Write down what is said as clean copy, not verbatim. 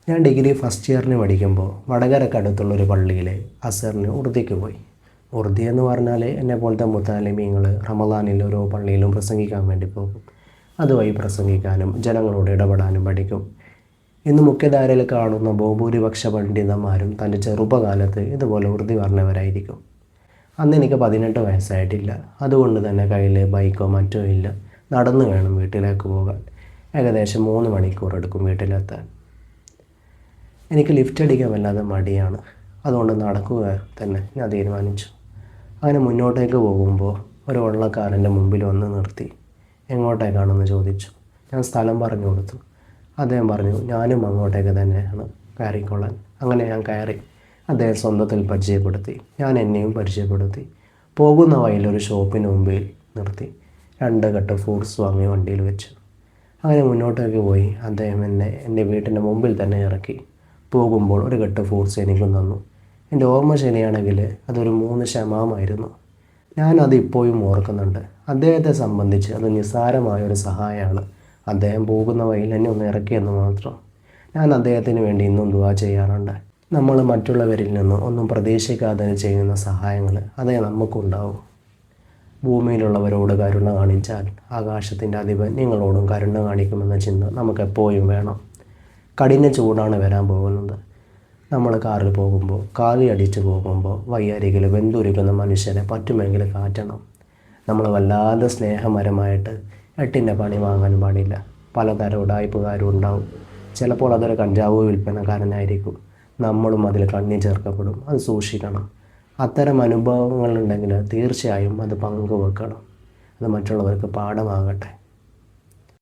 ഞാൻ degree first ഇയറിന് പഠിക്കുമ്പോൾ വടകരക്കടുത്തുള്ളൊരു പള്ളിയിൽ അസറിന് ഉറുദിക്ക് പോയി. ഉറുദി എന്ന് പറഞ്ഞാൽ എന്നെ പോലത്തെ മുത്താലിമീങ്ങൾ റമദാനിൽ ഓരോ പള്ളിയിലും പ്രസംഗിക്കാൻ വേണ്ടി പോകും. അതുവഴി പ്രസംഗിക്കാനും ജനങ്ങളോട് ഇടപെടാനും പഠിക്കും. ഇന്ന് മുഖ്യധാരയിൽ കാണുന്ന ബഹുഭൂരിപക്ഷ പണ്ഡിതന്മാരും തൻ്റെ ചെറുപ്പകാലത്ത് ഇതുപോലെ ഉറുദി പറഞ്ഞവരായിരിക്കും. അന്ന് എനിക്ക് 18 വയസ്സായിട്ടില്ല. അതുകൊണ്ട് തന്നെ കയ്യിൽ ബൈക്കോ മറ്റോ ഇല്ല. നടന്നു വേണം വീട്ടിലേക്ക് പോകാൻ. ഏകദേശം 3 മണിക്കൂർ എടുക്കും വീട്ടിലെത്താൻ. എനിക്ക് ലിഫ്റ്റ് അടിക്കാൻ വല്ലാതെ മടിയാണ്. അതുകൊണ്ട് നടക്കുക തന്നെ ഞാൻ തീരുമാനിച്ചു. അങ്ങനെ മുന്നോട്ടേക്ക് പോകുമ്പോൾ ഒരു വെള്ളക്കാരൻ്റെ മുമ്പിൽ വന്ന് നിർത്തി. എങ്ങോട്ടേക്കാണെന്ന് ചോദിച്ചു. ഞാൻ സ്ഥലം പറഞ്ഞു കൊടുത്തു. അദ്ദേഹം പറഞ്ഞു, ഞാനും അങ്ങോട്ടേക്ക് തന്നെയാണ്, കയറിക്കൊള്ളാൻ. അങ്ങനെ ഞാൻ കയറി. അദ്ദേഹം സ്വന്തത്തിൽ പരിചയപ്പെടുത്തി. ഞാൻ എന്നെയും പരിചയപ്പെടുത്തി. പോകുന്ന വഴിയിൽ ഒരു ഷോപ്പിന് മുമ്പിൽ നിർത്തി 2 കെട്ട് ഫ്രൂട്ട്സ് വാങ്ങി വണ്ടിയിൽ വെച്ചു. അങ്ങനെ മുന്നോട്ടേക്ക് പോയി. അദ്ദേഹം എന്നെ എൻ്റെ വീട്ടിൻ്റെ മുമ്പിൽ തന്നെ ഇറക്കി. പോകുമ്പോൾ ഒരു കെട്ട് ഫ്രൂട്ട്സ് എനിക്കും തന്നു. എൻ്റെ ഓർമ്മ ശരിയാണെങ്കിൽ അതൊരു 3 ശമാമായിരുന്നു. ഞാനത് ഇപ്പോഴും ഓർക്കുന്നുണ്ട്. അദ്ദേഹത്തെ സംബന്ധിച്ച് അത് നിസ്സാരമായൊരു സഹായമാണ്. അദ്ദേഹം പോകുന്ന വഴിയിൽ എന്നെ ഒന്ന് ഇറക്കിയെന്ന് മാത്രം. ഞാൻ അദ്ദേഹത്തിന് വേണ്ടി ഇന്നും ദുആ ചെയ്യാറുണ്ട്. നമ്മൾ മറ്റുള്ളവരിൽ നിന്ന് ഒന്നും പ്രതീക്ഷിക്കാതെ ചെയ്യുന്ന സഹായങ്ങൾ അതേ നമുക്കുണ്ടാവും. ഭൂമിയിലുള്ളവരോട് കരുണ കാണിച്ചാൽ ആകാശത്തിൻ്റെ അധിപൻ നിങ്ങളോടും കരുണ കാണിക്കുമെന്ന ചിന്ത നമുക്കെപ്പോഴും വേണം. കഠിന ചൂടാണ് വരാൻ പോകുന്നത്. നമ്മൾ കാറിൽ പോകുമ്പോൾ, കാലി അടിച്ച് പോകുമ്പോൾ വയ്യരികിൽ വെന്തുരുക്കുന്ന മനുഷ്യനെ പറ്റുമെങ്കിൽ കാറ്റണം. നമ്മൾ വല്ലാതെ സ്നേഹമരമായിട്ട് 8ൻ്റെ പണി വാങ്ങാൻ പാടില്ല. പലതരം ഉടായ്പുകാരും ഉണ്ടാവും. ചിലപ്പോൾ അതൊരു കഞ്ചാവ് വിൽപ്പനക്കാരനായിരിക്കും. നമ്മളും അതിൽ കണ്ണി ചേർക്കപ്പെടും. അത് സൂക്ഷിക്കണം. അത്തരം അനുഭവങ്ങളുണ്ടെങ്കിൽ തീർച്ചയായും അത് പങ്കുവെക്കണം. അത് മറ്റുള്ളവർക്ക് പാഠമാകട്ടെ.